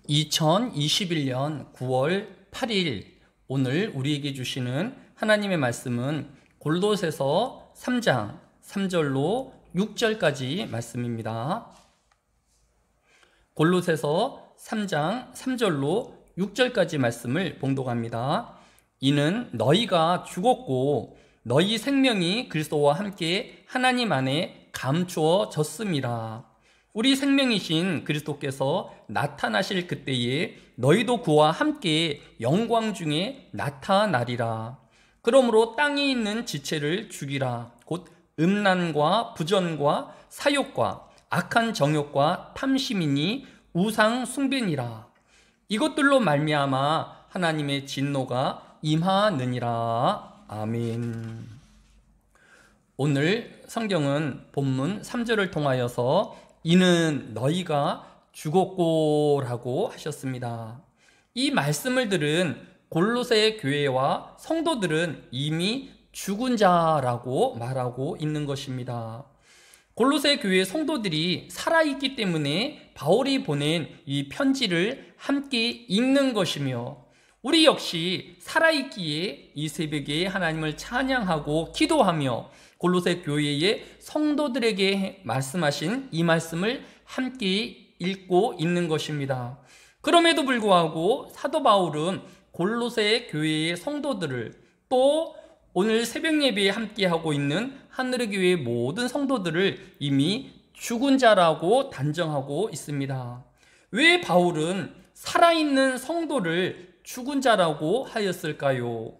2021년 9월 8일 오늘 우리에게 주시는 하나님의 말씀은 골로새서 3장 3절로 6절까지 말씀입니다. 골로새서 3장 3절로 6절까지 말씀을 봉독합니다. 이는 너희가 죽었고 너희 생명이 그리스도와 함께 하나님 안에 감추어졌음이라. 우리 생명이신 그리스도께서 나타나실 그때에 너희도 그와 함께 영광 중에 나타나리라. 그러므로 땅에 있는 지체를 죽이라. 곧 음란과 부전과 사욕과 악한 정욕과 탐심이니 우상 숭배니라. 이것들로 말미암아 하나님의 진노가 임하느니라. 아멘. 오늘 성경은 본문 3절을 통하여서 이는 너희가 죽었고 라고 하셨습니다. 이 말씀을 들은 골로새 교회와 성도들은 이미 죽은 자라고 말하고 있는 것입니다. 골로새 교회 성도들이 살아있기 때문에 바울이 보낸 이 편지를 함께 읽는 것이며, 우리 역시 살아있기에 이 새벽에 하나님을 찬양하고 기도하며 골로새 교회의 성도들에게 말씀하신 이 말씀을 함께 읽고 있는 것입니다. 그럼에도 불구하고 사도 바울은 골로새 교회의 성도들을, 또 오늘 새벽 예배에 함께하고 있는 하늘의 교회의 모든 성도들을 이미 죽은 자라고 단정하고 있습니다. 왜 바울은 살아있는 성도를 죽은 자라고 하였을까요?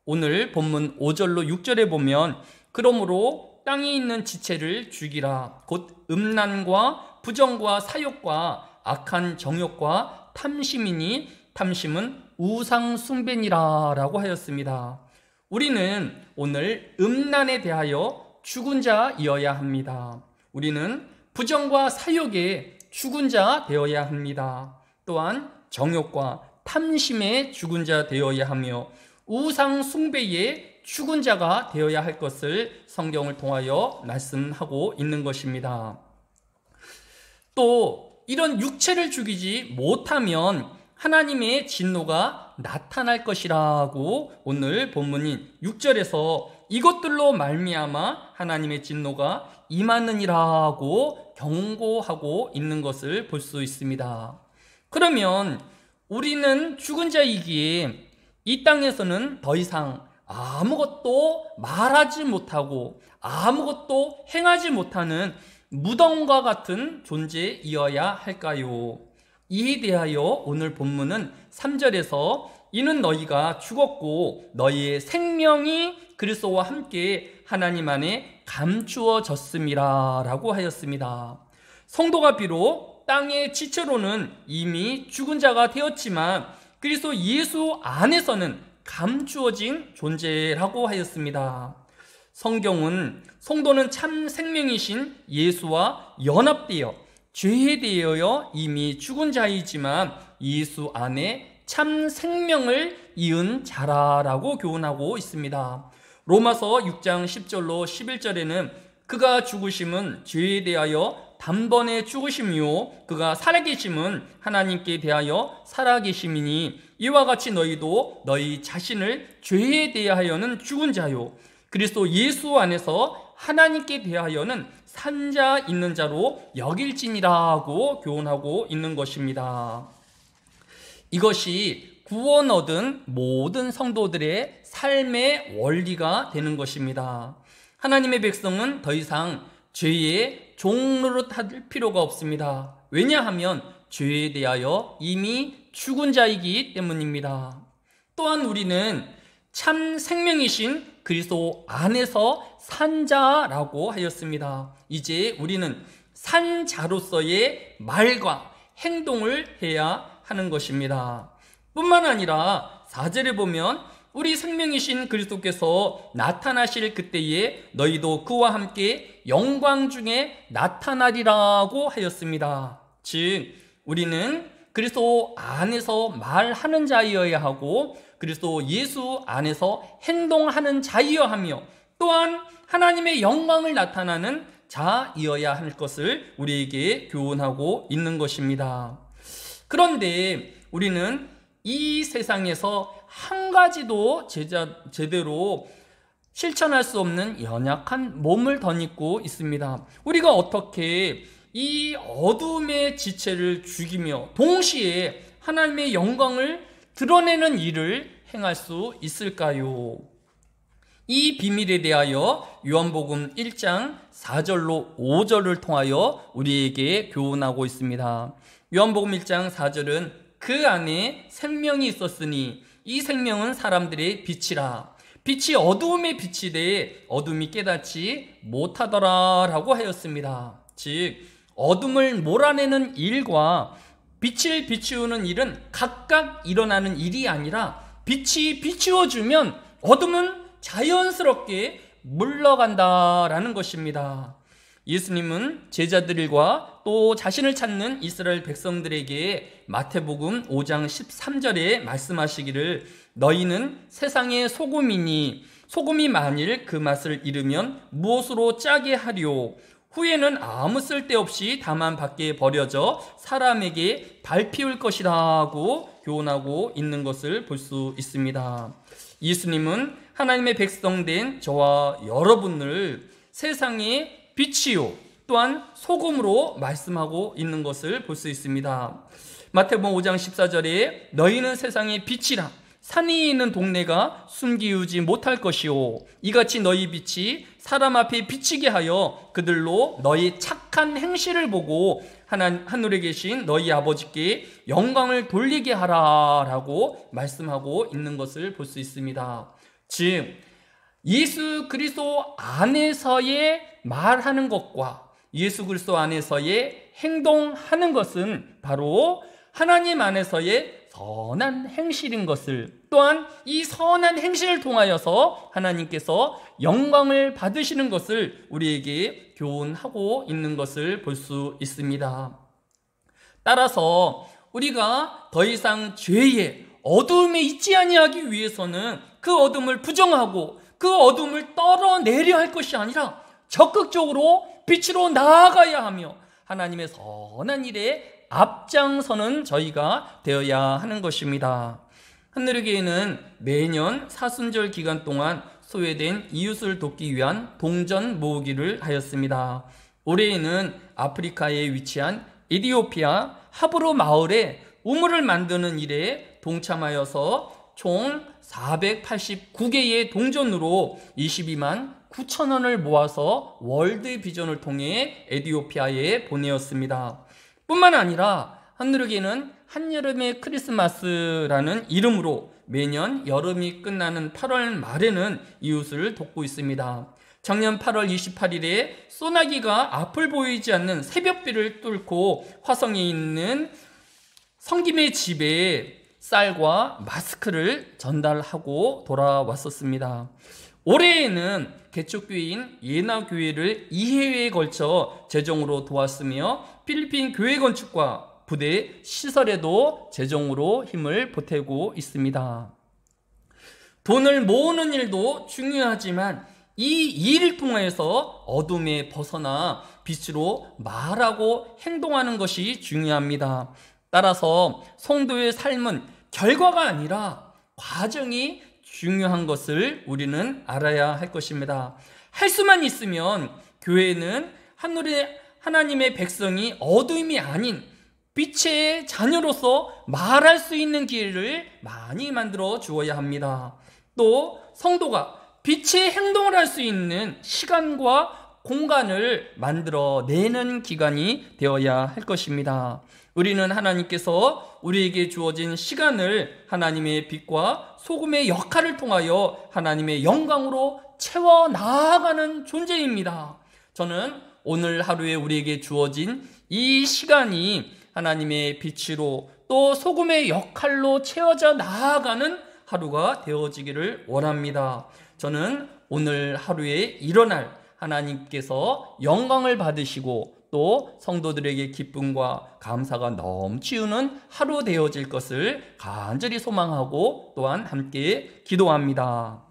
오늘 본문 5절로 6절에 보면 그러므로 땅에 있는 지체를 죽이라. 곧 음란과 부정과 사욕과 악한 정욕과 탐심이니 탐심은 우상 숭배니라 라고 하였습니다. 우리는 오늘 음란에 대하여 죽은 자이어야 합니다. 우리는 부정과 사욕에 죽은 자 되어야 합니다. 또한 정욕과 탐심에 죽은 자 되어야 하며 우상 숭배에 죽은 자가 되어야 할 것을 성경을 통하여 말씀하고 있는 것입니다. 또 이런 육체를 죽이지 못하면 하나님의 진노가 나타날 것이라고 오늘 본문인 6절에서 이것들로 말미암아 하나님의 진노가 임하느니라고 경고하고 있는 것을 볼 수 있습니다. 그러면 우리는 죽은 자이기에 이 땅에서는 더 이상 아무것도 말하지 못하고 아무것도 행하지 못하는 무덤과 같은 존재이어야 할까요? 이에 대하여 오늘 본문은 3절에서 이는 너희가 죽었고 너희의 생명이 그리스도와 함께 하나님 안에 감추어졌음이라 라고 하였습니다. 성도가 비록 땅의 지체로는 이미 죽은 자가 되었지만 그리스도 예수 안에서는 감추어진 존재라고 하였습니다. 성경은 성도는 참 생명이신 예수와 연합되어 죄에 대하여 이미 죽은 자이지만 예수 안에 참 생명을 이은 자라라고 교훈하고 있습니다. 로마서 6장 10절로 11절에는 그가 죽으심은 죄에 대하여 단번에 죽으심이요 그가 살아계심은 하나님께 대하여 살아계심이니 이와 같이 너희도 너희 자신을 죄에 대하여는 죽은 자요 그리스도 예수 안에서 하나님께 대하여는 산 자 있는 자로 여길지니라고 교훈하고 있는 것입니다. 이것이 구원 얻은 모든 성도들의 삶의 원리가 되는 것입니다. 하나님의 백성은 더 이상 죄의 종노릇할 필요가 없습니다. 왜냐하면 죄에 대하여 이미 죽은 자이기 때문입니다. 또한 우리는 참 생명이신 그리스도 안에서 산 자라고 하였습니다. 이제 우리는 산 자로서의 말과 행동을 해야 하는 것입니다. 뿐만 아니라 4절에 보면 우리 생명이신 그리스도께서 나타나실 그때에 너희도 그와 함께 영광 중에 나타나리라고 하였습니다. 즉 우리는 그리스도 안에서 말하는 자이어야 하고 그리스도 예수 안에서 행동하는 자이어야 하며 또한 하나님의 영광을 나타나는 자이어야 할 것을 우리에게 교훈하고 있는 것입니다. 그런데 우리는 이 세상에서 한 가지도 제대로 실천할 수 없는 연약한 몸을 덧입고 있습니다. 우리가 어떻게 이 어둠의 지체를 죽이며 동시에 하나님의 영광을 드러내는 일을 행할 수 있을까요? 이 비밀에 대하여 요한복음 1장 4절로 5절을 통하여 우리에게 교훈하고 있습니다. 요한복음 1장 4절은 그 안에 생명이 있었으니 이 생명은 사람들의 빛이라. 빛이 어두움에 비치되 어둠이 깨닫지 못하더라 라고 하였습니다. 즉 어둠을 몰아내는 일과 빛을 비추는 일은 각각 일어나는 일이 아니라 빛이 비추어주면 어둠은 자연스럽게 물러간다라는 것입니다. 예수님은 제자들과 또 자신을 찾는 이스라엘 백성들에게 마태복음 5장 13절에 말씀하시기를 너희는 세상의 소금이니 소금이 만일 그 맛을 잃으면 무엇으로 짜게 하리요 후에는 아무 쓸데없이 다만 밖에 버려져 사람에게 밟히울 것이라고 교훈하고 있는 것을 볼 수 있습니다. 예수님은 하나님의 백성된 저와 여러분을 세상의 빛이요 또한 소금으로 말씀하고 있는 것을 볼 수 있습니다. 마태복음 5장 14절에 너희는 세상의 빛이라 산이 있는 동네가 숨기우지 못할 것이요 이같이 너희 빛이 사람 앞에 비치게 하여 그들로 너희 착한 행실을 보고 하늘에 계신 너희 아버지께 영광을 돌리게 하라 라고 말씀하고 있는 것을 볼 수 있습니다. 즉 예수 그리스도 안에서의 말하는 것과 예수 그리스도 안에서의 행동하는 것은 바로 하나님 안에서의 선한 행실인 것을 또한 이 선한 행실을 통하여서 하나님께서 영광을 받으시는 것을 우리에게 교훈하고 있는 것을 볼 수 있습니다. 따라서 우리가 더 이상 죄의 어두움에 있지 아니하기 위해서는 그 어둠을 부정하고 그 어둠을 떨어내려 할 것이 아니라 적극적으로 빛으로 나아가야 하며 하나님의 선한 일에 앞장서는 저희가 되어야 하는 것입니다. 하늘교회는 매년 사순절 기간 동안 소외된 이웃을 돕기 위한 동전 모으기를 하였습니다. 올해에는 아프리카에 위치한 에티오피아 하브로 마을에 우물을 만드는 일에 동참하여서 총 489개의 동전으로 22만 9천 원을 모아서 월드 비전을 통해 에티오피아에 보내었습니다. 뿐만 아니라 한누르기는 한여름의 크리스마스라는 이름으로 매년 여름이 끝나는 8월 말에는 이웃을 돕고 있습니다. 작년 8월 28일에 소나기가 앞을 보이지 않는 새벽비를 뚫고 화성에 있는 성김의 집에 쌀과 마스크를 전달하고 돌아왔었습니다. 올해에는 개척교회인 예나교회를 2회에 걸쳐 재정으로 도왔으며 필리핀 교회 건축과 부대 시설에도 재정으로 힘을 보태고 있습니다. 돈을 모으는 일도 중요하지만 이 일을 통해서 어둠에 벗어나 빛으로 말하고 행동하는 것이 중요합니다. 따라서 성도의 삶은 결과가 아니라 과정이 중요한 것을 우리는 알아야 할 것입니다. 할 수만 있으면 교회는 하나님의 백성이 어둠이 아닌 빛의 자녀로서 말할 수 있는 기회를 많이 만들어 주어야 합니다. 또 성도가 빛의 행동을 할 수 있는 시간과 공간을 만들어내는 기간이 되어야 할 것입니다. 우리는 하나님께서 우리에게 주어진 시간을 하나님의 빛과 소금의 역할을 통하여 하나님의 영광으로 채워 나아가는 존재입니다. 저는 오늘 하루에 우리에게 주어진 이 시간이 하나님의 빛으로 또 소금의 역할로 채워져 나아가는 하루가 되어지기를 원합니다. 저는 오늘 하루에 일어날 하나님께서 영광을 받으시고 또 성도들에게 기쁨과 감사가 넘치우는 하루 되어질 것을 간절히 소망하고 또한 함께 기도합니다.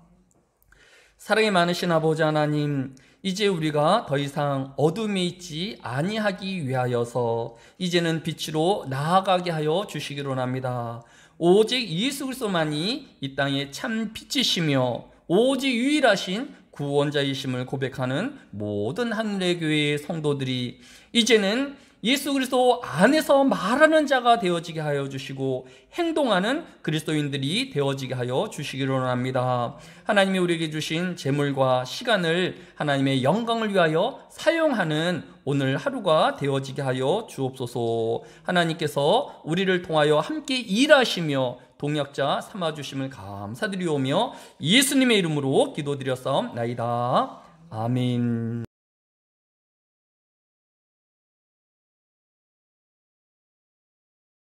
사랑이 많으신 아버지 하나님, 이제 우리가 더 이상 어둠에 있지 아니하기 위하여서 이제는 빛으로 나아가게 하여 주시기로 합니다. 오직 예수 그리스도만이 이 땅의 참 빛이시며 오직 유일하신 구원자이심을 고백하는 모든 하늘의 교회의 성도들이 이제는 예수 그리스도 안에서 말하는 자가 되어지게 하여 주시고 행동하는 그리스도인들이 되어지게 하여 주시기로 합니다. 하나님이 우리에게 주신 재물과 시간을 하나님의 영광을 위하여 사용하는 오늘 하루가 되어지게 하여 주옵소서. 하나님께서 우리를 통하여 함께 일하시며 동역자 삼아주심을 감사드리오며 예수님의 이름으로 기도드렸사옵나이다. 아멘.